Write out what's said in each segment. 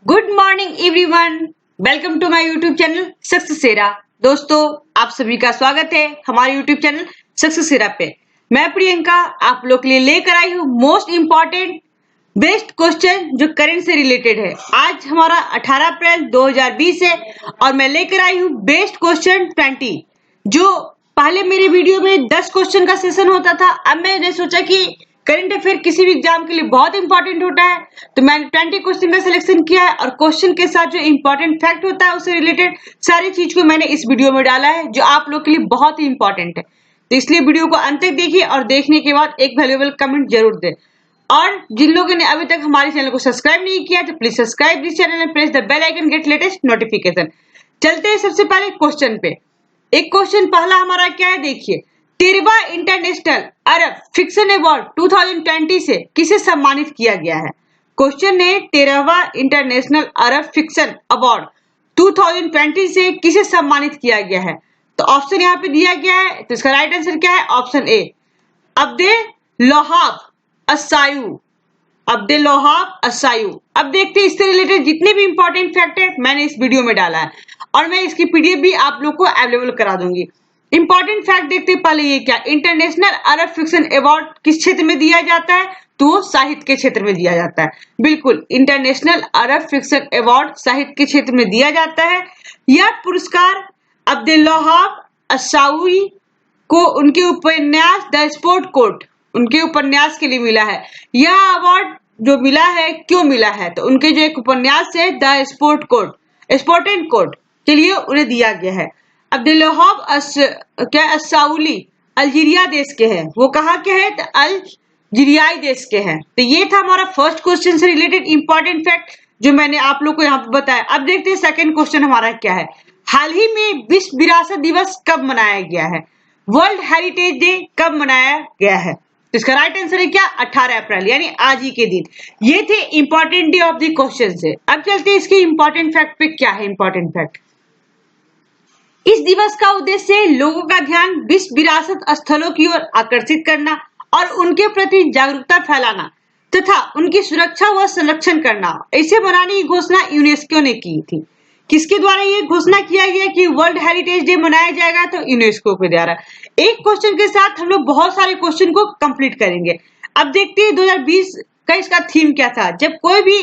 Good morning everyone, welcome to my YouTube channel Success Sera. दोस्तों, आप सभी का स्वागत है हमारे यूट्यूब चैनल सक्सेस सेरा पे। मैं प्रियंका आप लोग के लिए लेकर आई हूँ मोस्ट इम्पॉर्टेंट बेस्ट क्वेश्चन जो करंट से रिलेटेड है। आज हमारा 18 अप्रैल 2020 है और मैं लेकर आई हूँ बेस्ट क्वेश्चन 20। जो पहले मेरे वीडियो में 10 क्वेश्चन का सेशन होता था, अब मैंने सोचा कि करंट अफेयर किसी भी एग्जाम के लिए बहुत इंपॉर्टेंट होता है, तो मैंने 20 क्वेश्चन का सिलेक्शन किया है और क्वेश्चन के साथ जो इंपॉर्टेंट फैक्ट होता है उससे रिलेटेड सारी चीज को मैंने इस वीडियो में डाला है, जो आप लोग के लिए बहुत ही इंपॉर्टेंट है। तो इसलिए वीडियो को अंत तक देखिए और देखने के बाद एक वैल्यूएबल कमेंट जरूर दें। और जिन लोगों ने अभी तक हमारे चैनल को सब्सक्राइब नहीं किया तो please subscribe this channel and press the bell icon get latest notification. चलते हैं सबसे पहले क्वेश्चन पे। एक क्वेश्चन पहला हमारा क्या है, देखिए। 13वां इंटरनेशनल अरब फिक्शन अवार्ड 2020 से किसे सम्मानित किया गया है? क्वेश्चन है 13वां इंटरनेशनल अरब फिक्शन अवार्ड 2020 से किसे सम्मानित किया गया है? तो ऑप्शन यहाँ पे दिया गया है, तो इसका राइट आंसर क्या है? ऑप्शन ए, अब्देल वहाब अस्सायू। अब्देल वहाब अस्सायू। अब देखते हैं इससे रिलेटेड जितने भी इंपॉर्टेंट फैक्ट है मैंने इस वीडियो में डाला है और मैं इसकी पीडीएफ भी आप लोग को अवेलेबल करा दूंगी। इंपॉर्टेंट फैक्ट देखते हैं पहले, ये क्या इंटरनेशनल अरब फिक्शन अवार्ड किस क्षेत्र में दिया जाता है? तो साहित्य के क्षेत्र में दिया जाता है। बिल्कुल, इंटरनेशनल अरब फिक्शन अवार्ड साहित्य के क्षेत्र में दिया जाता है। यह पुरस्कार अब्देल वहाब अस्सायू को उनके उपन्यास द स्पोर्ट कोट, उनके उपन्यास के लिए मिला है। यह अवार्ड जो मिला है क्यों मिला है? तो उनके जो एक उपन्यास है the sport coat, sport and coat के लिए उन्हें दिया गया है। अब्देल वहाब अस्सायू अल्जीरिया देश के हैं। वो कहाँ के हैं? तो अल्जीरियाई देश के हैं। तो ये था हमारा फर्स्ट क्वेश्चन से रिलेटेड इंपॉर्टेंट फैक्ट जो मैंने आप लोग को यहाँ पे बताया। अब देखते हैं सेकंड क्वेश्चन हमारा क्या है। हाल ही में विश्व विरासत दिवस कब मनाया गया है? वर्ल्ड हेरिटेज डे कब मनाया गया है? तो इसका राइट आंसर है क्या? 18 अप्रैल, यानी आज ही के दिन। ये थे important day of the question से। अब चलते हैं इसके इंपॉर्टेंट फैक्ट पे। क्या है इंपॉर्टेंट फैक्ट? इस दिवस का उद्देश्य लोगों का ध्यान विश्व विरासत स्थलों की ओर आकर्षित करना और उनके प्रति जागरूकता फैलाना तथा उनकी सुरक्षा व संरक्षण करना। इसे मनाने की घोषणा यूनेस्को ने की थी। किसके द्वारा ये घोषणा किया गया कि वर्ल्ड हेरिटेज डे मनाया जाएगा? तो यूनेस्को के द्वारा। एक क्वेश्चन के साथ हम लोग बहुत सारे क्वेश्चन को कंप्लीट करेंगे। अब देखते हैं 2020 का इसका थीम क्या था। जब कोई भी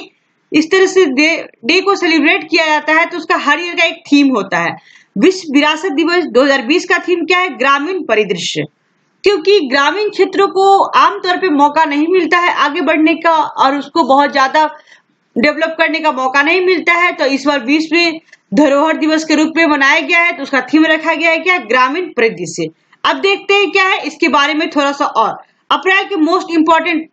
इस तरह से डे को सेलिब्रेट किया जाता है तो उसका हर ईयर का एक थीम होता है। विश्व विरासत दिवस 2020 का थीम क्या है? ग्रामीण परिदृश्य। क्योंकि ग्रामीण क्षेत्रों को आमतौर पे मौका नहीं मिलता है आगे बढ़ने का और उसको बहुत ज्यादा डेवलप करने का मौका नहीं मिलता है, तो इस बार विश्व धरोहर दिवस के रूप में मनाया गया है। तो उसका थीम रखा गया है क्या? ग्रामीण परिदृश्य। अब देखते हैं क्या है इसके बारे में थोड़ा सा और। अप्रैल के मोस्ट इंपॉर्टेंट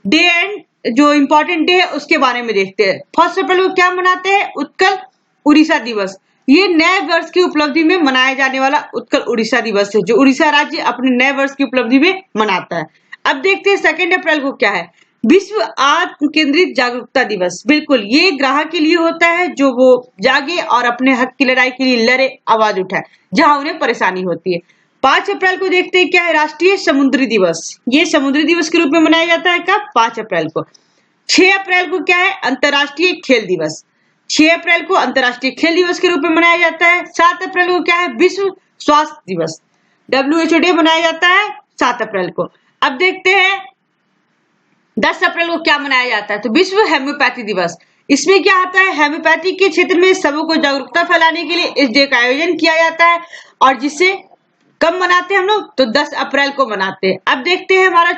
डे एंड जो इंपॉर्टेंट डे है उसके बारे में देखते हैं। फर्स्ट अप्रैल को क्या मनाते हैं? उत्कल उड़ीसा दिवस। ये नए वर्ष की उपलब्धि में मनाया जाने वाला उत्कल उड़ीसा दिवस है, जो उड़ीसा राज्य अपने नए वर्ष की उपलब्धि में मनाता है। अब देखते हैं सेकेंड अप्रैल को क्या है। विश्व आत्म केंद्रित जागरूकता दिवस। बिल्कुल, ये ग्राहक के लिए होता है जो वो जागे और अपने हक की लड़ाई के लिए लड़े, आवाज उठाए जहां उन्हें परेशानी होती है। 5 अप्रैल को देखते हैं क्या है। राष्ट्रीय समुद्री दिवस। ये समुद्री दिवस के रूप में मनाया जाता है कब? 5 अप्रैल को। 6 अप्रैल को क्या है? अंतर्राष्ट्रीय खेल दिवस। 6 अप्रैल को अंतर्राष्ट्रीय खेल दिवस के रूप में मनाया जाता है। 7 अप्रैल को क्या है? विश्व स्वास्थ्य दिवस, WHO डे मनाया जाता है 7 अप्रैल को। अब देखते हैं 10 अप्रैल को क्या मनाया जाता है। तो विश्व हेम्योपैथी दिवस। इसमें क्या आता है? हेम्योपैथी के क्षेत्र में सबों को जागरूकता फैलाने के लिए इस डे का आयोजन किया जाता है और जिससे कब मनाते हैं हम लोग? तो 10 अप्रैल को मनाते हैं। अब देखते हैं हमारा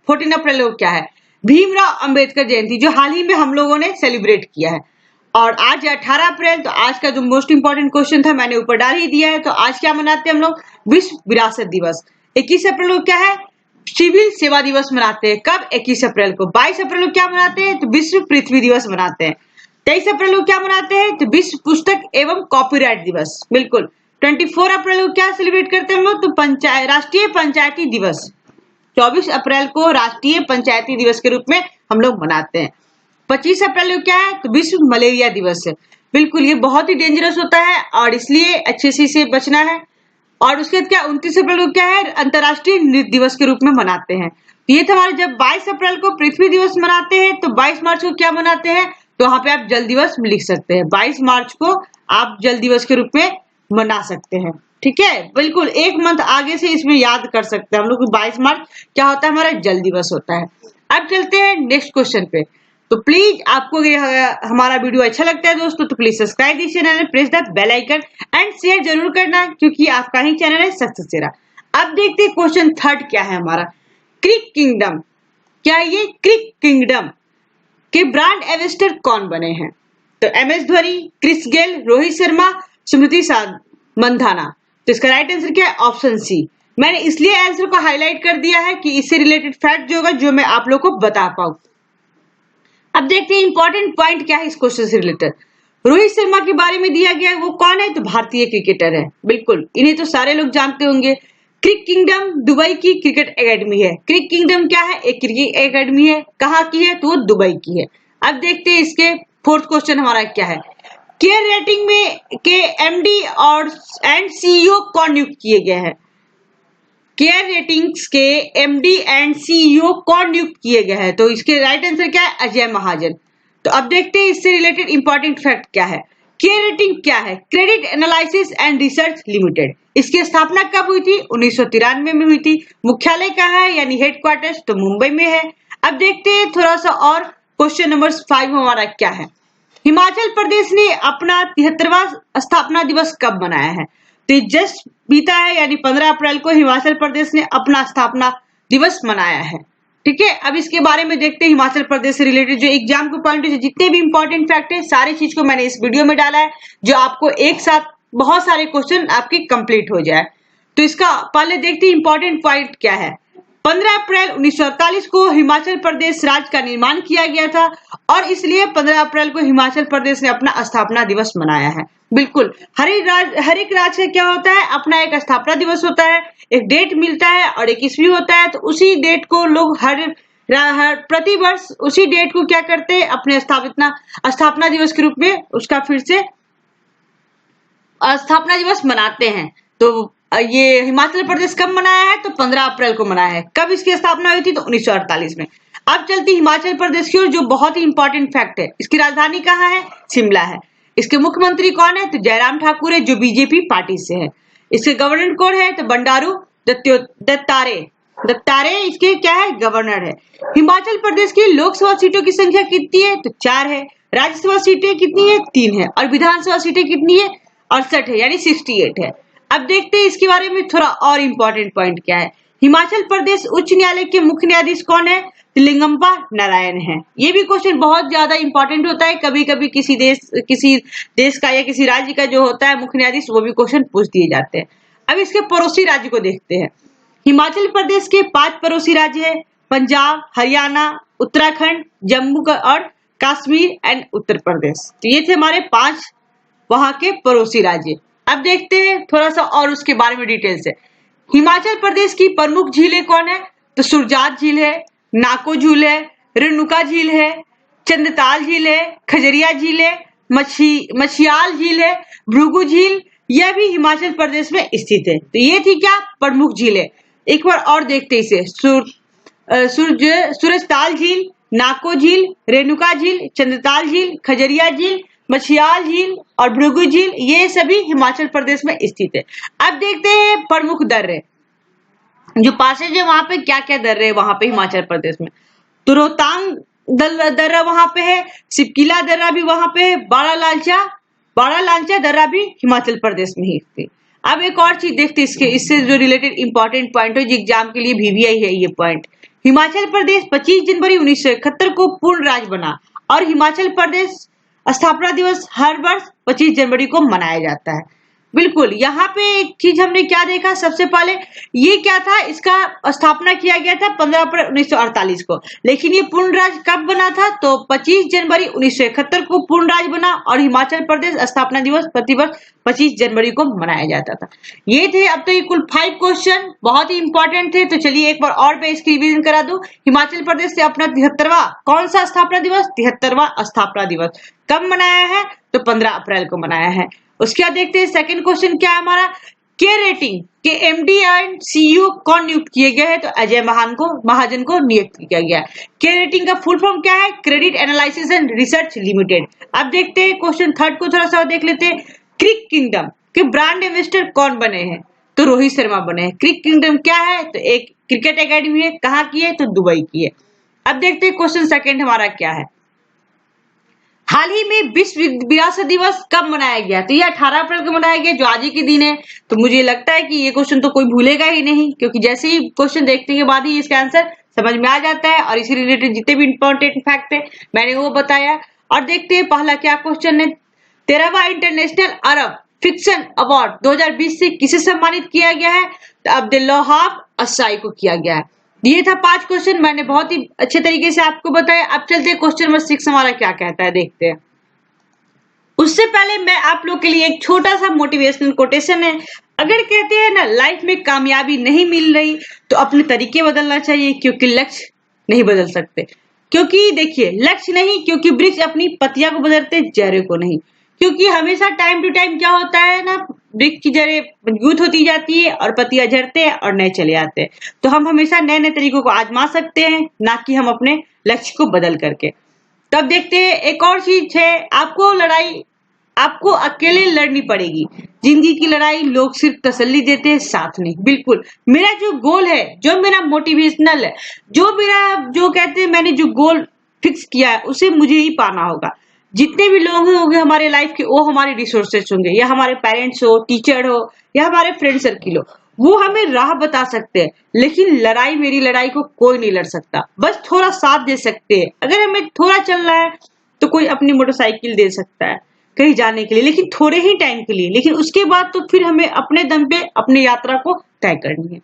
14 अप्रैल को क्या है। भीमराव अंबेडकर जयंती, जो हाल ही में हम लोगों ने सेलिब्रेट किया है। और आज 18 अप्रैल, तो आज का जो मोस्ट इंपॉर्टेंट क्वेश्चन था मैंने ऊपर डाल ही दिया है। तो आज क्या मनाते हैं हम लोग? विश्व विरासत दिवस। 21 अप्रैल को क्या है? सिविल सेवा दिवस मनाते हैं। कब? 21 अप्रैल को। 22 अप्रैल को क्या मनाते हैं? तो विश्व पृथ्वी दिवस मनाते हैं। 23 अप्रैल को क्या मनाते हैं? तो विश्व पुस्तक एवं कॉपीराइट दिवस। बिल्कुल। 24 अप्रैल को क्या सेलिब्रेट करते हैं हम लोग? तो राष्ट्रीय पंचायती दिवस। 24 अप्रैल को राष्ट्रीय पंचायती दिवस के रूप में हम लोग मनाते हैं। 25 अप्रैल को क्या है? तो विश्व मलेरिया दिवस है। बिल्कुल, ये बहुत ही डेंजरस होता है और इसलिए अच्छे से इसे बचना है। और उसके बाद क्या 29 अप्रैल को क्या है? अंतर्राष्ट्रीय नृत्य दिवस के रूप में मनाते हैं। ये था हमारे जब 22 अप्रैल को पृथ्वी दिवस मनाते हैं, तो 22 मार्च को क्या मनाते हैं? तो वहां पे आप जल दिवस लिख सकते हैं। 22 मार्च को आप जल दिवस के रूप में मना सकते हैं। ठीक है, बिल्कुल एक मंथ आगे से इसमें याद कर सकते हैं हम लोग। 22 मार्च क्या होता है, हमारा जल दिवस होता है। अब चलते हैं नेक्स्ट क्वेश्चन पे। तो प्लीज आपको हमारा वीडियो अच्छा लगता है दोस्तों तो please subscribe this channel, press the bell icon and share जरूर करना, क्योंकि आपका ही चैनल है सक्सेस सेरा। अब देखते हैं क्वेश्चन थर्ड क्या है हमारा। क्रिक किंगडम, क्या ये क्रिक किंगडम के ब्रांड एम्बेसडर कौन बने हैं? तो MS Dhoni, Chris Gayle, Rohit Sharma, Smriti Mandhana. तो इसका राइट आंसर क्या है? Option C. मैंने इसलिए आंसर को हाईलाइट कर दिया है कि इससे रिलेटेड फैक्ट जो होगा जो मैं आप लोग को बता पाऊं। अब देखते हैं इंपॉर्टेंट पॉइंट क्या है इस क्वेश्चन से रिलेटेड। रोहित शर्मा के बारे में दिया गया है, वो कौन है? तो भारतीय क्रिकेटर है। बिल्कुल, इन्हें तो सारे लोग जानते होंगे। क्रिक किंगडम दुबई की क्रिकेट एकेडमी है। क्रिक किंगडम क्या है? एक क्रिकेट एकेडमी है। कहाँ की है? तो वो दुबई की है। अब देखते हैं इसके फोर्थ क्वेश्चन हमारा क्या है। केयर रेटिंग में के MD और CEO कौन नियुक्त किए गए हैं? केयर रेटिंग्स के MD एंड CEO कौन नियुक्त किए गए हैं? तो इसके राइट आंसर क्या है? अजय महाजन। तो अब देखते हैं इससे रिलेटेड इंपॉर्टेंट फैक्ट क्या है। केयर रेटिंग क्या है? Credit analysis and research limited. इसकी स्थापना कब हुई थी? 1993 में हुई थी। मुख्यालय कहाँ है यानी हेडक्वार्टर्स? तो मुंबई में है। अब देखते हैं थोड़ा सा और क्वेश्चन नंबर 5 हमारा क्या है। हिमाचल प्रदेश ने अपना 73वां स्थापना दिवस कब मनाया है? तो जस्ट बीता है यानी 15 अप्रैल को हिमाचल प्रदेश ने अपना स्थापना दिवस मनाया है। ठीक है, अब इसके बारे में देखते हैं हिमाचल प्रदेश से रिलेटेड जो एग्जाम के पॉइंट है, जितने भी इंपॉर्टेंट फैक्ट है सारी चीज को मैंने इस वीडियो में डाला है, जो आपको एक साथ बहुत सारे क्वेश्चन आपके कंप्लीट हो जाए। तो इसका पहले देखते हैं इंपॉर्टेंट पॉइंट क्या है। 15 अप्रैल 1948 को हिमाचल प्रदेश राज्य का निर्माण किया गया था और इसलिए 15 अप्रैल को हिमाचल प्रदेश ने अपना स्थापना दिवस मनाया है। बिल्कुल, हर एक राज्य का क्या होता है? अपना एक स्थापना दिवस होता है, एक डेट मिलता है और एक ईस्वी होता है। तो उसी डेट को लोग हर प्रति वर्ष उसी डेट को क्या करते हैं? अपने स्थापना दिवस के रूप में उसका फिर से स्थापना दिवस मनाते हैं। तो ये हिमाचल प्रदेश कब मनाया है? तो 15 अप्रैल को मनाया है। कब इसकी स्थापना हुई थी? तो 1948 में। अब चलती हिमाचल प्रदेश की ओर, जो बहुत ही इंपॉर्टेंट फैक्ट है। इसकी राजधानी कहाँ है? शिमला है। इसके मुख्यमंत्री कौन है? तो जयराम ठाकुर है, जो बीजेपी पार्टी से है। इसके गवर्नर कौन है? तो बंडारू दत्तात्रेय इसके क्या है? गवर्नर है। हिमाचल प्रदेश की लोकसभा सीटों की संख्या कितनी है? तो 4 है। राज्यसभा सीटें कितनी है? 3 है। और विधानसभा सीटें कितनी है? 68 है, यानी 68 है। अब देखते हैं इसके बारे में थोड़ा और इंपॉर्टेंट पॉइंट क्या है। हिमाचल प्रदेश उच्च न्यायालय के मुख्य न्यायाधीश कौन है? लिंगम्पा नारायण है। ये भी क्वेश्चन बहुत ज्यादा इंपॉर्टेंट होता है। कभी कभी किसी देश का या किसी राज्य का जो होता है मुख्य न्यायाधीश, वो भी क्वेश्चन पूछ दिए जाते हैं। अब इसके पड़ोसी राज्य को देखते हैं। हिमाचल प्रदेश के 5 पड़ोसी राज्य है। पंजाब, हरियाणा, उत्तराखंड, जम्मू और कश्मीर एंड उत्तर प्रदेश। तो ये थे हमारे 5 वहां के पड़ोसी राज्य। अब देखते हैं थोड़ा सा और उसके बारे में डिटेल से। हिमाचल प्रदेश की प्रमुख झीलें कौन है? तो सुरजात झील है, नाको झील है, रेणुका झील है, चंद्रताल झील है, खजरिया झील है, मछियाल झील है, भृगु झील, यह भी हिमाचल प्रदेश में स्थित है। तो ये थी क्या? प्रमुख झीलें। एक बार और देखते इसे। सूरजताल झील, नाको झील, रेणुका झील, चंद्रताल झील, खजरिया झील, मछियाल झील और भृगु झील, ये सभी हिमाचल प्रदेश में स्थित है। अब देखते हैं प्रमुख दर्रे जो पासेज है, वहां पे क्या क्या दर्रे है वहां पे हिमाचल प्रदेश में। तो रोहतांग दर्रा वहां पे है, सिपकिला दर्रा भी वहां पे है, बाड़ा लांचा दर्रा भी हिमाचल प्रदेश में ही थी। अब एक और चीज देखते इससे जो रिलेटेड इंपॉर्टेंट पॉइंट है, जो एग्जाम के लिए VVI है ये पॉइंट। हिमाचल प्रदेश 25 जनवरी 1971 को पूर्ण राज्य बना और हिमाचल प्रदेश स्थापना दिवस हर वर्ष 25 जनवरी को मनाया जाता है। बिल्कुल, यहाँ पे एक चीज हमने क्या देखा, सबसे पहले ये क्या था, इसका स्थापना किया गया था 15 अप्रैल 1948 को, लेकिन ये पूर्ण राज्य कब बना था? तो 25 जनवरी 1971 को पूर्ण राज्य बना और हिमाचल प्रदेश स्थापना दिवस प्रतिवर्ष 25 जनवरी को मनाया जाता था। ये थे अब तो ये कुल 5 क्वेश्चन बहुत ही इंपॉर्टेंट थे। तो चलिए एक बार और मैं इसकी रिवीजन करा दूं। हिमाचल प्रदेश से अपना 73वां कौन सा स्थापना दिवस? 73वां स्थापना दिवस कब मनाया है? तो 15 अप्रैल को मनाया है। उसके बाद देखते हैं सेकंड क्वेश्चन क्या है हमारा। के रेटिंग के एमडी एंड सीईओ कौन नियुक्त किए गए हैं? तो अजय महाजन को नियुक्त किया गया। के रेटिंग का फुल फॉर्म क्या है? Credit analysis and research limited. अब देखते हैं क्वेश्चन थर्ड को थोड़ा सा देख लेते हैं। क्रिक किंगडम के ब्रांड इन्वेस्टर कौन बने हैं? तो रोहित शर्मा बने हैं। क्रिक किंगडम क्या है? तो एक क्रिकेट एकेडमी है। कहाँ की है? तो दुबई की है। अब देखते हैं क्वेश्चन सेकंड हमारा क्या है। हाल ही में विश्व विरासत दिवस कब मनाया गया? तो ये 18 अप्रैल को मनाया गया, जो आज ही के दिन है। तो मुझे लगता है कि ये क्वेश्चन तो कोई भूलेगा ही नहीं, क्योंकि जैसे ही क्वेश्चन देखने के बाद ही इसका आंसर समझ में आ जाता है और इसी रिलेटेड जितने भी इंपॉर्टेंट फैक्ट है मैंने वो बताया। और देखते हैं पहला क्या क्वेश्चन है। 13वां इंटरनेशनल अरब फिक्शन अवार्ड 2020 से किसे सम्मानित किया गया है? तो अब्दुल्लाहाब अस्साई को किया गया है। ये था 5 क्वेश्चन, मैंने बहुत ही अच्छे तरीके से आपको बताया। अब चलते हैं क्वेश्चन नंबर 6 हमारा क्या कहता है, देखते हैं। उससे पहले मैं आप लोग के लिए एक छोटा सा मोटिवेशनल कोटेशन है। अगर कहते हैं ना लाइफ में कामयाबी नहीं मिल रही तो अपने तरीके बदलना चाहिए, क्योंकि लक्ष्य नहीं बदल सकते। क्योंकि देखिए लक्ष्य नहीं, क्योंकि वृक्ष अपनी पत्तियां को बदलते, जड़ों को नहीं। क्योंकि हमेशा टाइम टू टाइम क्या होता है ना, वृक्ष की जड़ें मजबूत होती जाती है और पत्तियां झड़ते हैं और नए चले आते हैं। तो हम हमेशा नए नए तरीकों को आजमा सकते हैं, ना कि हम अपने लक्ष्य को बदल करके। तब देखते हैं एक और चीज है, आपको अकेले लड़नी पड़ेगी। जिंदगी की लड़ाई लोग सिर्फ तसल्ली देते हैं, साथ नहीं। बिल्कुल मेरा जो गोल है, जो मेरा मोटिवेशनल है, जो कहते हैं मैंने जो गोल फिक्स किया है उसे मुझे ही पाना होगा। जितने भी लोग होंगे हमारे लाइफ के, वो हमारे रिसोर्सेस होंगे, या हमारे पेरेंट्स हो, टीचर हो, या हमारे फ्रेंड सर्किल हो, वो हमें राह बता सकते हैं। लेकिन मेरी लड़ाई को कोई नहीं लड़ सकता, बस थोड़ा साथ दे सकते हैं। अगर हमें थोड़ा चलना है तो कोई अपनी मोटरसाइकिल दे सकता है कहीं जाने के लिए, लेकिन थोड़े ही टाइम के लिए। लेकिन उसके बाद तो फिर हमें अपने दम पे अपनी यात्रा को तय करनी है।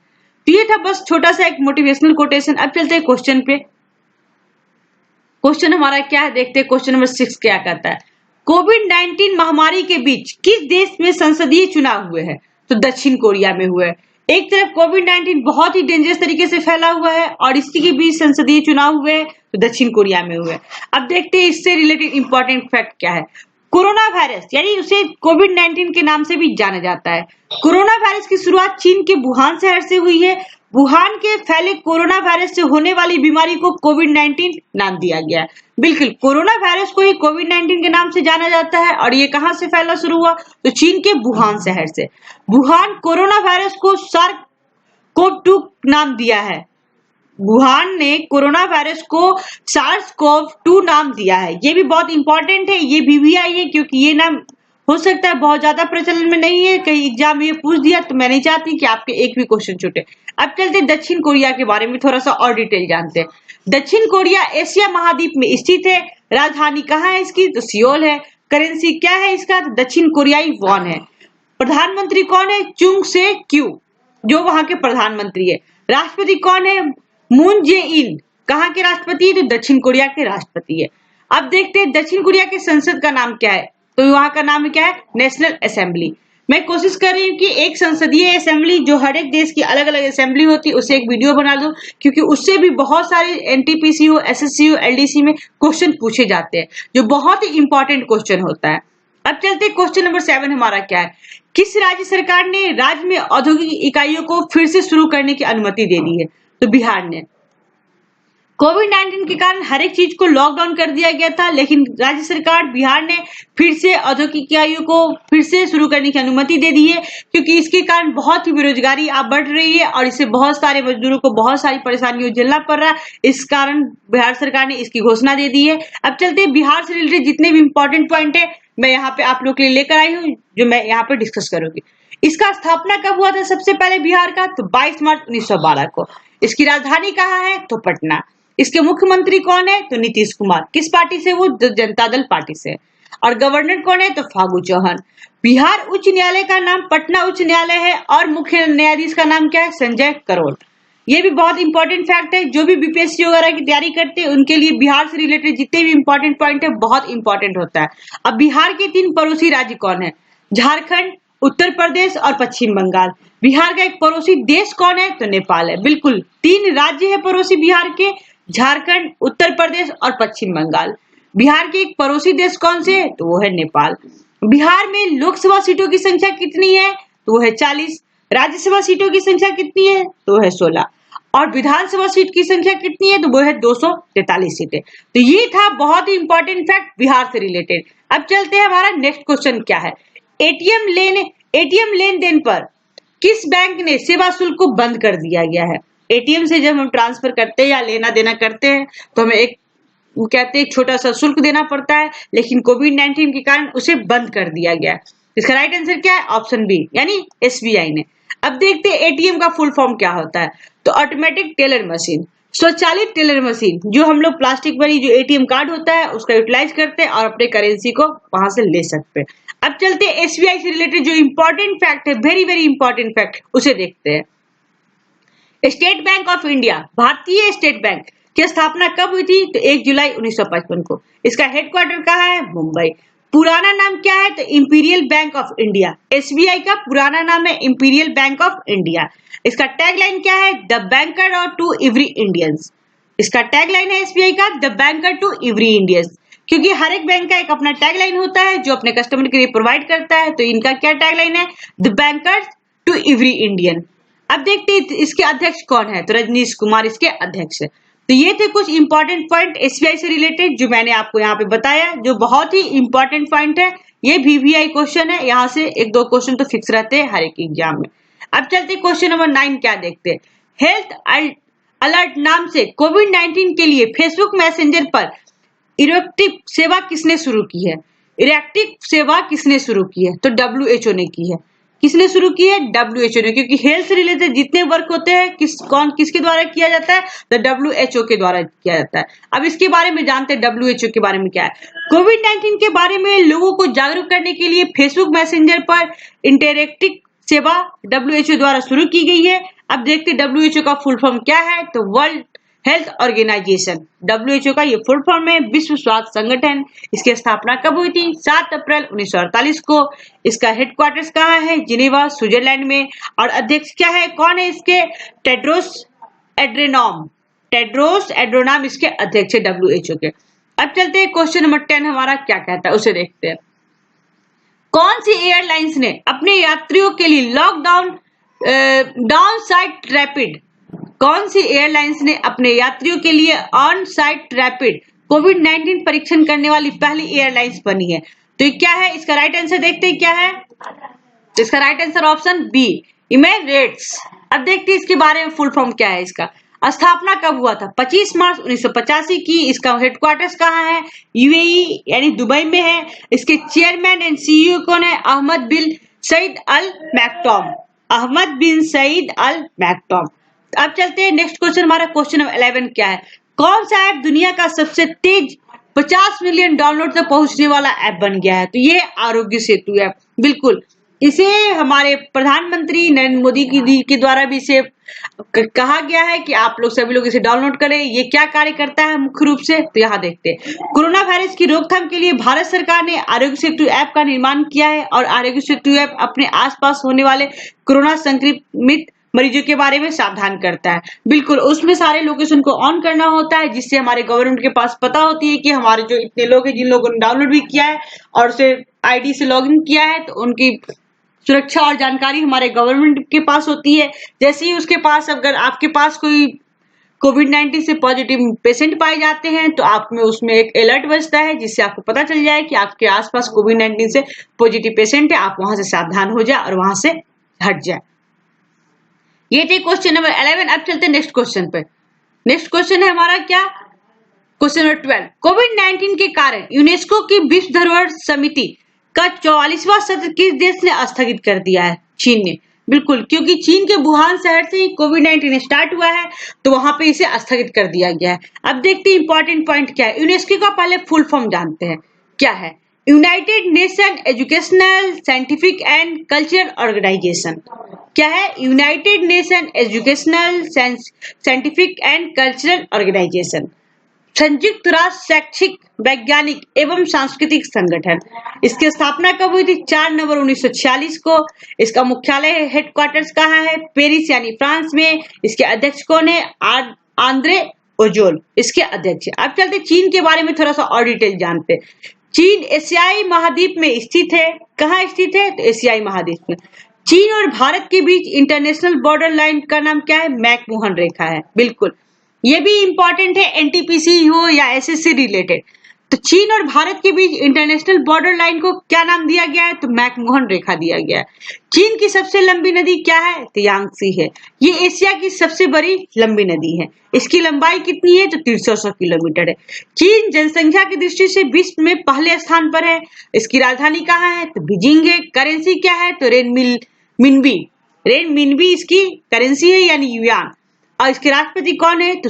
तो ये था बस छोटा सा एक मोटिवेशनल कोटेशन। अब चलते हैं क्वेश्चन पे। क्वेश्चन हमारा क्या है, देखते हैं क्वेश्चन नंबर 6 क्या कहता है। कोविड-19 महामारी के बीच किस देश में संसदीय चुनाव हुए हैं? तो दक्षिण कोरिया में हुए। एक तरफ कोविड-19 बहुत ही डेंजरस तरीके से फैला हुआ है और इसी के बीच संसदीय चुनाव हुए तो दक्षिण कोरिया में हुए। अब देखते हैं इससे रिलेटेड इंपॉर्टेंट फैक्ट क्या है। कोरोना वायरस, यानी उसे कोविड-19 के नाम से भी जाना जाता है। कोरोना वायरस की शुरुआत चीन के वुहान शहर से हुई है। वुहान के फैले कोरोना वायरस से होने वाली बीमारी को कोविड-19 नाम दिया गया है। बिल्कुल कोरोना वायरस को ही कोविड-19 के नाम से जाना जाता है। और ये कहां से फैला शुरू हुआ? तो चीन के वुहान शहर से। वुहान कोरोना वायरस को SARS-CoV-2 नाम दिया है। वुहान ने कोरोना वायरस को SARS-CoV-2 नाम दिया है। ये भी बहुत इंपॉर्टेंट है, ये VVI है, क्योंकि ये नाम हो सकता है बहुत ज्यादा प्रचलन में नहीं है, कहीं एग्जाम में ये पूछ दिया तो मैं नहीं चाहती कि आपके एक भी क्वेश्चन छूटे। अब चलते दक्षिण कोरिया के बारे में थोड़ा सा और डिटेल जानते हैं। दक्षिण कोरिया एशिया महाद्वीप में स्थित है। राजधानी कहाँ है इसकी? तो सियोल है। करेंसी क्या है इसका? तो दक्षिण कोरियाई वॉन है। प्रधानमंत्री कौन है? चुंग से क्यू, जो वहां के प्रधानमंत्री है। राष्ट्रपति कौन है? मून जे इन। कहाँ के राष्ट्रपति? तो दक्षिण कोरिया के राष्ट्रपति है। अब देखते हैं दक्षिण कोरिया के संसद का नाम क्या है? तो वहां का नाम क्या है? National assembly. मैं कोशिश कर रही हूँ कि एक संसदीय असेंबली, जो हर एक देश की अलग अलग असेंबली होती है, उसे एक वीडियो बना दूं, क्योंकि उससे भी बहुत सारे NTPC हो, SSC हो, LDC में क्वेश्चन पूछे जाते हैं, जो बहुत ही इंपॉर्टेंट क्वेश्चन होता है। अब चलते क्वेश्चन नंबर 7 हमारा क्या है। किस राज्य सरकार ने राज्य में औद्योगिक इकाइयों को फिर से शुरू करने की अनुमति दे दी है? तो बिहार ने। कोविड-19 के कारण हर एक चीज को लॉकडाउन कर दिया गया था, लेकिन राज्य सरकार बिहार ने फिर से औद्योगिक इकाइयों को फिर से शुरू करने की अनुमति दे दी है, क्योंकि इसके कारण बहुत ही बेरोजगारी अब बढ़ रही है और इससे बहुत सारे मजदूरों को बहुत सारी परेशानियों झेलना पड़ रहा है। इस कारण बिहार सरकार ने इसकी घोषणा दे दी है। अब चलते हैं बिहार से रिलेटेड जितने भी इंपॉर्टेंट पॉइंट है मैं यहाँ पे आप लोग के लिए लेकर आई हूँ, जो मैं यहाँ पे डिस्कस करूंगी। इसका स्थापना कब हुआ था सबसे पहले बिहार का? तो 22 मार्च 1912 को। इसकी राजधानी कहाँ है? तो पटना। इसके मुख्यमंत्री कौन है? तो नीतीश कुमार। किस पार्टी से? वो जनता दल पार्टी से। और गवर्नर कौन है? तो फागू चौहान। बिहार उच्च न्यायालय का नाम पटना उच्च न्यायालय है और मुख्य न्यायाधीश का नाम क्या है? संजय करोल। ये भी बहुत इंपॉर्टेंट फैक्ट है, जो भी BPSC वगैरह की तैयारी करते हैं उनके लिए बिहार से रिलेटेड जितने भी इंपॉर्टेंट पॉइंट है बहुत इंपॉर्टेंट होता है। अब बिहार के 3 पड़ोसी राज्य कौन है? झारखंड, उत्तर प्रदेश और पश्चिम बंगाल। बिहार का एक पड़ोसी देश कौन है? तो नेपाल है। बिल्कुल 3 राज्य है पड़ोसी बिहार के, झारखंड, उत्तर प्रदेश और पश्चिम बंगाल। बिहार के एक पड़ोसी देश कौन से? तो वो है नेपाल। बिहार में लोकसभा सीटों की संख्या कितनी है? तो वो है 40। राज्यसभा सीटों की संख्या कितनी है? तो है 16। और विधानसभा सीट की संख्या कितनी है? तो वो है 243 सीटें। तो ये था बहुत ही इंपॉर्टेंट फैक्ट बिहार से रिलेटेड। अब चलते हैं, हमारा नेक्स्ट क्वेश्चन क्या है। एटीएम लेन देन पर किस बैंक ने सेवा शुल्क को बंद कर दिया गया है? एटीएम से जब हम ट्रांसफर करते हैं या लेना देना करते हैं तो हमें एक कहते हैं छोटा सा शुल्क देना पड़ता है, लेकिन कोविड-19 के कारण उसे बंद कर दिया गया है। इसका राइट आंसर क्या है? ऑप्शन बी, यानी एसबीआई ने। अब देखते हैं एटीएम का फुल फॉर्म क्या होता है। तो ऑटोमेटिक टेलर मशीन, स्वचालित टेलर मशीन, जो हम लोग प्लास्टिक वाली जो एटीएम कार्ड होता है उसका यूटिलाइज करते हैं और अपने करेंसी को वहां से ले सकते हैं। अब चलते हैं एसबीआई से रिलेटेड जो इंपॉर्टेंट फैक्ट है, वेरी वेरी इंपॉर्टेंट फैक्ट, उसे देखते हैं। स्टेट बैंक ऑफ इंडिया, भारतीय स्टेट बैंक की स्थापना कब हुई थी? तो 1 जुलाई 1955 को। इसका हेडक्वार्टर कहाँ है? मुंबई। पुराना नाम क्या है? तो Imperial Bank of India. SBI का पुराना नाम है इंपीरियल बैंक ऑफ इंडिया। इसका टैगलाइन क्या है? द बैंकर और टू एवरी इंडियंस। इसका टैगलाइन है एसबीआई का the banker to every Indians, क्योंकि हर एक बैंक का एक अपना टैगलाइन होता है जो अपने कस्टमर के लिए प्रोवाइड करता है। तो इनका क्या टैगलाइन है? The banker to every Indian. अब देखते हैं इसके अध्यक्ष कौन है। तो रजनीश कुमार इसके अध्यक्ष है। तो ये थे कुछ इंपॉर्टेंट पॉइंट एसबीआई से रिलेटेड जो मैंने आपको यहाँ पे बताया, जो बहुत ही इंपॉर्टेंट पॉइंट है। ये वीवीआई क्वेश्चन है, यहाँ से एक दो क्वेश्चन तो फिक्स रहते हैं हर एक एग्जाम में। अब चलते क्वेश्चन नंबर 9 क्या देखते हैं। हेल्थ अलर्ट नाम से कोविड-19 के लिए फेसबुक मैसेंजर पर इरेक्टिव सेवा किसने शुरू की है? इरेक्टिव सेवा किसने शुरू की है? तो डब्ल्यूएचओ ने की है। किसने शुरू की है? डब्ल्यूएचओ ने, क्योंकि हेल्थ से रिलेटेड जितने वर्क होते हैं किसके द्वारा किया जाता है? तो डब्ल्यूएचओ के द्वारा किया जाता है। अब इसके बारे में जानते हैं डब्ल्यूएचओ के बारे में क्या है। कोविड-19 के बारे में लोगों को जागरूक करने के लिए फेसबुक मैसेंजर पर इंटरेक्टिव सेवा डब्ल्यूएचओ द्वारा शुरू की गई है। अब देखते हैं डब्ल्यूएचओ का फुल फॉर्म क्या है। तो वर्ल्ड हेल्थ ऑर्गेनाइजेशन, डब्ल्यूएचओ का ये फुल फॉर्म है विश्व स्वास्थ्य संगठन। इसकी स्थापना कब हुई थी? 7 अप्रैल 1948 को। इसका हेडक्वार्टर्स कहाँ है? जिनेवा, स्विट्जरलैंड में। और अध्यक्ष क्या है, कौन है इसके? टेड्रोस एड्रोनॉम इसके अध्यक्ष है डब्ल्यूएचओ के। अब चलते हैं क्वेश्चन नंबर 10 हमारा क्या कहता है, उसे देखते हैं। कौन सी एयरलाइंस ने अपने यात्रियों के लिए लॉकडाउन डाउन साइट रैपिड, कौन सी एयरलाइंस ने अपने यात्रियों के लिए ऑन साइट रैपिड कोविड-19 परीक्षण करने वाली पहली एयरलाइंस बनी है? तो ये क्या है? इसका राइट आंसर देखते हैं क्या है। तो इसका right answer option B, Emirates. अब देखते हैं इसके बारे में फुल फॉर्म क्या है। इसका स्थापना कब हुआ था? 25 मार्च 1985 की। इसका हेडक्वार्टर्स कहाँ है? यूएई यानी दुबई में है। इसके चेयरमैन एंड सीईओ कौन है? अहमद बिन सईद अल मैक्टोम। अब चलते हैं नेक्स्ट क्वेश्चन, हमारा क्वेश्चन नंबर 11 क्या है। कौन सा ऐप दुनिया का सबसे तेज 50 मिलियन डाउनलोड तक पहुंचने वाला ऐप बन गया है? तो ये आरोग्य सेतु ऐप। बिल्कुल, इसे हमारे प्रधानमंत्री नरेंद्र मोदी के द्वारा भी इसे कहा गया है कि आप लोग सभी लोग इसे डाउनलोड करें। ये क्या कार्य करता है मुख्य रूप से? तो यहाँ देखते हैं। कोरोना वायरस की रोकथाम के लिए भारत सरकार ने आरोग्य सेतु ऐप का निर्माण किया है और आरोग्य सेतु ऐप अपने आसपास होने वाले कोरोना संक्रमित मरीजों के बारे में सावधान करता है। बिल्कुल, उसमें सारे लोकेशन को ऑन करना होता है, जिससे हमारे गवर्नमेंट के पास पता होती है कि हमारे जो इतने लोग हैं जिन लोगों ने डाउनलोड भी किया है और उसे आईडी से लॉगिन किया है, तो उनकी सुरक्षा और जानकारी हमारे गवर्नमेंट के पास होती है। जैसे ही उसके पास, अगर आपके पास कोई कोविड-19 से पॉजिटिव पेशेंट पाए जाते हैं तो आप में उसमें एक अलर्ट बजता है, जिससे आपको पता चल जाए कि आपके आसपास कोविड-19 से पॉजिटिव पेशेंट है। आप वहां से सावधान हो जाए और वहां से हट जाए। ये थे क्वेश्चन नंबर 11। अब चलते हैं नेक्स्ट क्वेश्चन पे। नेक्स्ट क्वेश्चन है हमारा क्या? Question number 12। कोविड-19 के कारण यूनेस्को की विश्व धरोहर समिति का 44वां सत्र किस देश ने स्थगित कर दिया है? चीन ने। बिल्कुल, क्योंकि चीन के वुहान शहर से ही कोविड-19 स्टार्ट हुआ है, तो वहां पे इसे स्थगित कर दिया गया है। अब देखते हैं इंपॉर्टेंट पॉइंट क्या है। यूनेस्को का पहले फुल फॉर्म जानते हैं क्या है। United Nation Educational Scientific and Cultural Organization. क्या है? United Nation Educational Scientific and Cultural Organization, संयुक्त राष्ट्र शैक्षिक वैज्ञानिक एवं सांस्कृतिक संगठन। इसकी स्थापना कब हुई थी? 4 नवंबर 1946 को। इसका मुख्यालय हेडक्वार्टर्स कहाँ है? पेरिस यानी फ्रांस में। इसके अध्यक्ष कौन है? आंद्रे ओजोल इसके अध्यक्ष। अब चलते चीन के बारे में थोड़ा सा और डिटेल जानते हैं। चीन एशियाई महाद्वीप में स्थित है। कहाँ स्थित है? तो एशियाई महाद्वीप में। चीन और भारत के बीच इंटरनेशनल बॉर्डर लाइन का नाम क्या है? मैकमोहन रेखा है। बिल्कुल, ये भी इंपॉर्टेंट है, एनटीपीसी हो या एसएससी रिलेटेड। तो चीन और भारत के बीच इंटरनेशनल बॉर्डर लाइन को क्या नाम दिया गया है? तो मैकमोहन रेखा दिया गया है। चीन की सबसे लंबी नदी क्या है? तो यांगत्से है। ये एशिया की सबसे बड़ी लंबी नदी है। इसकी लंबाई कितनी है? तो 300 किलोमीटर है। चीन जनसंख्या की दृष्टि से विश्व में पहले स्थान पर है। इसकी राजधानी कहाँ है? तो बीजिंग है। करेंसी क्या है? तो रेनमिनबी इसकी करेंसी है, यानी युआन। और इसके राष्ट्रपति कौन है? तो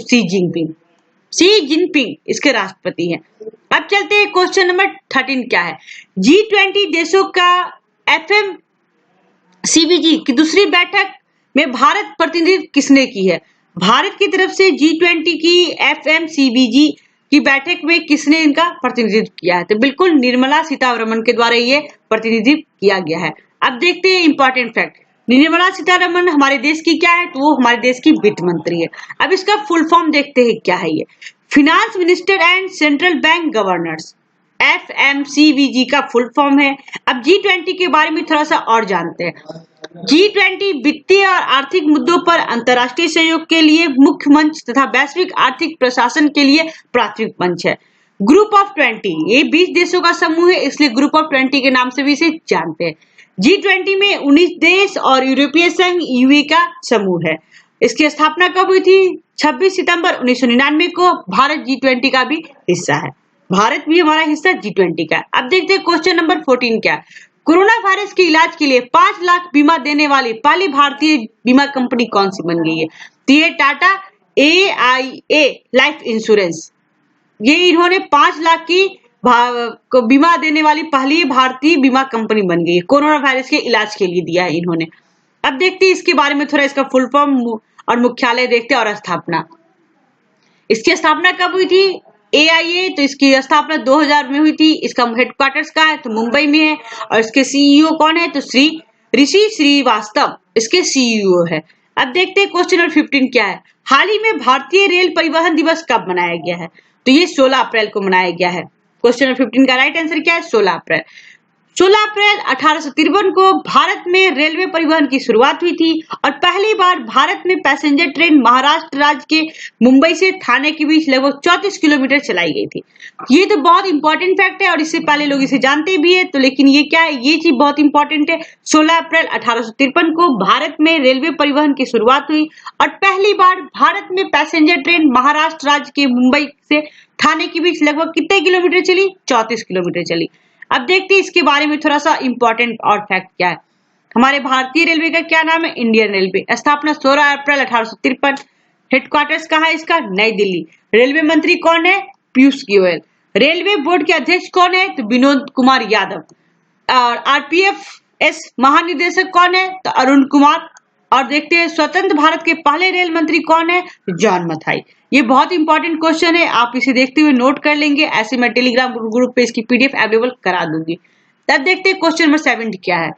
शी जिनपिंग इसके राष्ट्रपति हैं। अब चलते हैं क्वेश्चन नंबर 13 क्या है? G20 देशों का FMCBG की दूसरी बैठक में भारत प्रतिनिधित्व किसने की है? भारत की तरफ से G20 की FMCBG की बैठक में किसने इनका प्रतिनिधित्व किया है? तो बिल्कुल निर्मला सीतारमण के द्वारा ये प्रतिनिधित्व किया गया है। अब देखते हैं इंपॉर्टेंट फैक्ट। निर्मला सीतारमण हमारे देश की क्या है? तो वो हमारे देश की वित्त मंत्री है। अब इसका फुल फॉर्म देखते हैं क्या है ये। Finance minister and central bank governors, FMCBG का फुल फॉर्म है। अब G20 के बारे में थोड़ा सा और जानते हैं। G20 वित्तीय और आर्थिक मुद्दों पर अंतर्राष्ट्रीय सहयोग के लिए मुख्य मंच तथा वैश्विक आर्थिक प्रशासन के लिए प्राथमिक मंच है। ग्रुप ऑफ 20, ये 20 देशों का समूह है, इसलिए ग्रुप ऑफ 20 के नाम से भी इसे जानते हैं। G20 में 19 देश और यूरोपीय संघ यूए का समूह है। इसकी स्थापना कब हुई थी? 26 सितंबर 1999 को। भारत G20 का भी हिस्सा है। भारत भी हमारा हिस्सा G20 का। अब देखते हैं क्वेश्चन नंबर 14 क्या है? कोरोना वायरस के इलाज के लिए 5 लाख बीमा देने वाली पहली भारतीय बीमा कंपनी कौन सी बन गई है? तो ये टाटा AIA लाइफ इंश्योरेंस, ये इन्होंने 5 लाख की को बीमा देने वाली पहली भारतीय बीमा कंपनी बन गई है। कोरोना वायरस के इलाज के लिए दिया है इन्होंने। अब देखते हैं इसके बारे में थोड़ा, इसका फुल फॉर्म और मुख्यालय देखते हैं और स्थापना। इसकी स्थापना कब हुई थी? AIA, तो इसकी स्थापना 2000 में हुई थी। इसका हेडक्वार्टर्स कहाँ है? तो मुंबई में है। और इसके CEO कौन है? तो ऋषि श्रीवास्तव इसके CEO है। अब देखते हैं क्वेश्चन नंबर 15 क्या है? हाल ही में भारतीय रेल परिवहन दिवस कब मनाया गया है? तो ये 16 अप्रैल को मनाया गया है। क्वेश्चन नंबर 15 का राइट आंसर क्या है? 16 अप्रैल। 16 अप्रैल 1853 को भारत में रेलवे परिवहन की शुरुआत हुई थी और पहली बार भारत में पैसेंजर ट्रेन महाराष्ट्र राज्य के मुंबई से ठाणे के बीच लगभग 34 किलोमीटर चलाई गई थी। ये तो बहुत इंपॉर्टेंट फैक्ट है और इससे पहले लोग इसे जानते भी है, तो लेकिन ये क्या है? ये चीज बहुत इंपॉर्टेंट है। 16 अप्रैल 1853 को भारत में रेलवे परिवहन की शुरुआत हुई और पहली बार भारत में पैसेंजर ट्रेन महाराष्ट्र राज्य के मुंबई से ठाणे के बीच लगभग कितने किलोमीटर चली? 34 किलोमीटर चली। अब देखते हैं इसके बारे में थोड़ा सा इंपॉर्टेंट और फैक्ट क्या है। हमारे भारतीय रेलवे का क्या नाम है? Indian railway. स्थापना 16 अप्रैल 1853। हेडक्वार्टर्स कहाँ है इसका? नई दिल्ली। रेलवे मंत्री कौन है? पीयूष गोयल। रेलवे बोर्ड के अध्यक्ष कौन है? तो विनोद कुमार यादव। और RPFS महानिदेशक कौन है? तो अरुण कुमार। और देखते हैं स्वतंत्र भारत के पहले रेल मंत्री कौन है? जॉन मथाई। ये बहुत इंपॉर्टेंट क्वेश्चन है, आप इसे देखते हुए नोट कर लेंगे। ऐसे मैं टेलीग्राम ग्रुप पे इसकी PDF अवेलेबल करा दूंगी। तब देखते हैं क्वेश्चन नंबर 7 क्या है?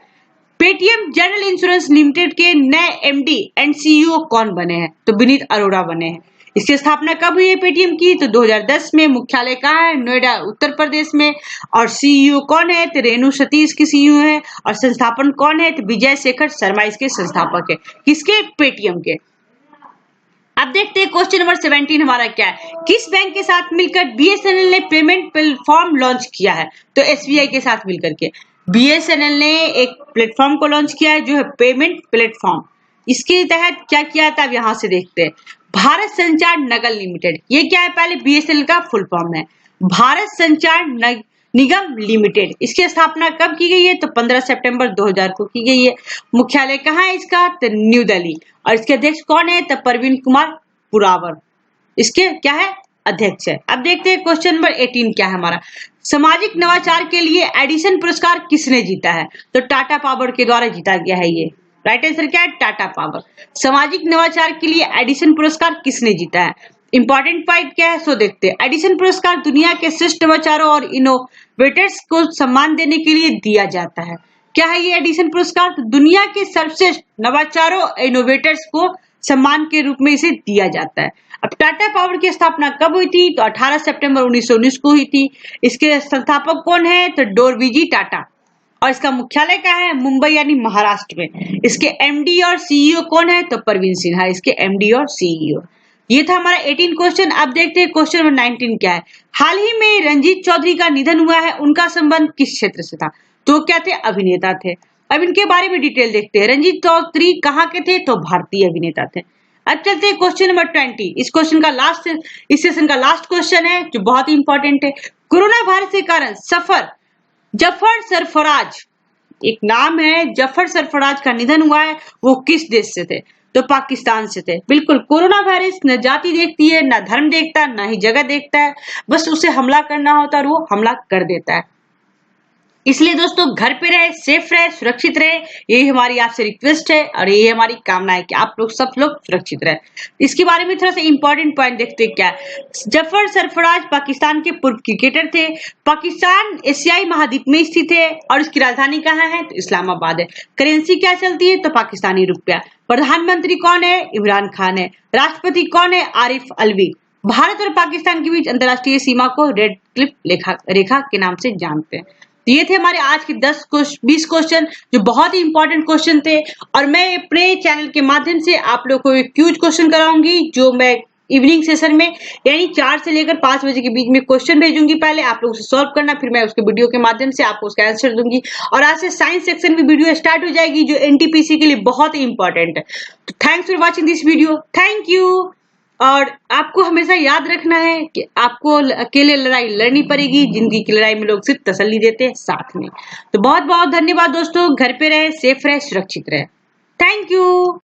पेटीएम जनरल इंश्योरेंस लिमिटेड के नए MD एंड CEO कौन बने हैं? तो विनीत अरोड़ा बने हैं। इसकी स्थापना कब हुई है पेटीएम की? तो 2010 में। मुख्यालय कहाँ है? नोएडा उत्तर प्रदेश में। और CEO कौन है? तो रेणु सतीश की CEO है। और संस्थापन कौन है? तो विजय शेखर शर्मा इसके संस्थापक है। किसके? पेटीएम के। अब देखते हैं क्वेश्चन नंबर 17 हमारा क्या है? किस बैंक के साथ मिलकर BSNL ने पेमेंट प्लेटफॉर्म लॉन्च किया है? तो SBI के साथ मिलकर के BSNL ने एक प्लेटफॉर्म को लॉन्च किया है जो है पेमेंट प्लेटफॉर्म। इसके तहत क्या किया था? अब यहाँ से देखते हैं। भारत संचार निगम लिमिटेड, ये क्या है? पहले BSNL का फुल फॉर्म है भारत संचार निगम लिमिटेड। इसकी स्थापना कब की गई है? तो 15 सितंबर 2000 को की गई है। मुख्यालय कहाँ है इसका? तो न्यू दिल्ली। और इसके अध्यक्ष कौन है? तो प्रवीण कुमार पुरावर इसके क्या है? अध्यक्ष है। अब देखते हैं क्वेश्चन नंबर 18 क्या है हमारा? सामाजिक नवाचार के लिए एडिसन पुरस्कार किसने जीता है? तो टाटा पावर के द्वारा जीता गया है ये। राइट आंसर क्या है? टाटा पावर। सामाजिक नवाचार के लिए एडिसन पुरस्कार किसने जीता है? इंपॉर्टेंट पॉइंट क्या है? सो देखते हैं। एडिसन पुरस्कार दुनिया के श्रेष्ठ नवाचारों और इनोवेटर्स को सम्मान देने के लिए दिया जाता है। क्या है ये एडिसन पुरस्कार? तो दुनिया के सर्वश्रेष्ठ नवाचारों इनोवेटर्स को सम्मान के रूप में इसे दिया जाता है। अब टाटा पावर की स्थापना कब हुई थी? तो 18 सितंबर 1919 को हुई थी। इसके संस्थापक कौन है? तो डोरबीजी टाटा। और इसका मुख्यालय कहाँ है? मुंबई यानी महाराष्ट्र में। इसके एमडी और सीईओ कौन है? तो परवीन सिन्हा इसके एमडी और सीईओ। ये था हमारा 18 क्वेश्चन। अब देखते हैं क्वेश्चन नंबर 19 क्या है। हाल ही में रंजीत चौधरी का निधन हुआ है, उनका संबंध किस क्षेत्र से था? तो क्या थे? अभिनेता थे। अब इनके बारे में डिटेल देखते हैं। रंजीत चौधरी कहाँ के थे? तो भारतीय अभिनेता थे। अब चलते हैं क्वेश्चन नंबर 20। इस सेशन का लास्ट क्वेश्चन है जो बहुत ही इंपॉर्टेंट है। कोरोना वायरस के कारण जफर सरफराज, एक नाम है, जफर सरफराज का निधन हुआ है, वो किस देश से थे? तो पाकिस्तान से थे। बिल्कुल, कोरोना वायरस न जाति देखती है, न धर्म देखता है, न ही जगह देखता है, बस उसे हमला करना होता है और वो हमला कर देता है। इसलिए दोस्तों घर पे रहे, सेफ रहे, सुरक्षित रहे, यही हमारी आपसे रिक्वेस्ट है और यही हमारी कामना है कि आप लोग सब लोग सुरक्षित रहे। इसके बारे में थोड़ा सा इंपॉर्टेंट पॉइंट देखते हैं क्या है। जफर सरफराज पाकिस्तान के पूर्व क्रिकेटर थे। पाकिस्तान एशियाई महाद्वीप में स्थित है और इसकी राजधानी कहाँ है? तो इस्लामाबाद है। करेंसी क्या चलती है? तो पाकिस्तानी रुपया। प्रधानमंत्री कौन है? इमरान खान है। राष्ट्रपति कौन है? आरिफ अलवी। भारत और पाकिस्तान के बीच अंतरराष्ट्रीय सीमा को रेड क्लिफ रेखा के नाम से जानते हैं। ये थे हमारे आज के 20 क्वेश्चन जो बहुत ही इंपॉर्टेंट क्वेश्चन थे और मैं अपने चैनल के माध्यम से आप लोग को एक क्यूज क्वेश्चन कराऊंगी जो मैं इवनिंग सेशन में यानी 4 से लेकर 5 बजे के बीच में क्वेश्चन भेजूंगी। पहले आप लोग उसे सॉल्व करना, फिर मैं उसके वीडियो के माध्यम से आपको उसका आंसर दूंगी। और आज से साइंस सेक्शन में वीडियो स्टार्ट हो जाएगी जो एनटीपीसी के लिए बहुत ही इंपॉर्टेंट है। तो thanks for watching this video, thank you. और आपको हमेशा याद रखना है कि आपको अकेले लड़ाई लड़नी पड़ेगी, जिंदगी की लड़ाई में लोग सिर्फ तसल्ली देते हैं, साथ में। तो बहुत बहुत धन्यवाद दोस्तों। घर पे रहे, सेफ रहे, सुरक्षित रहे। Thank you.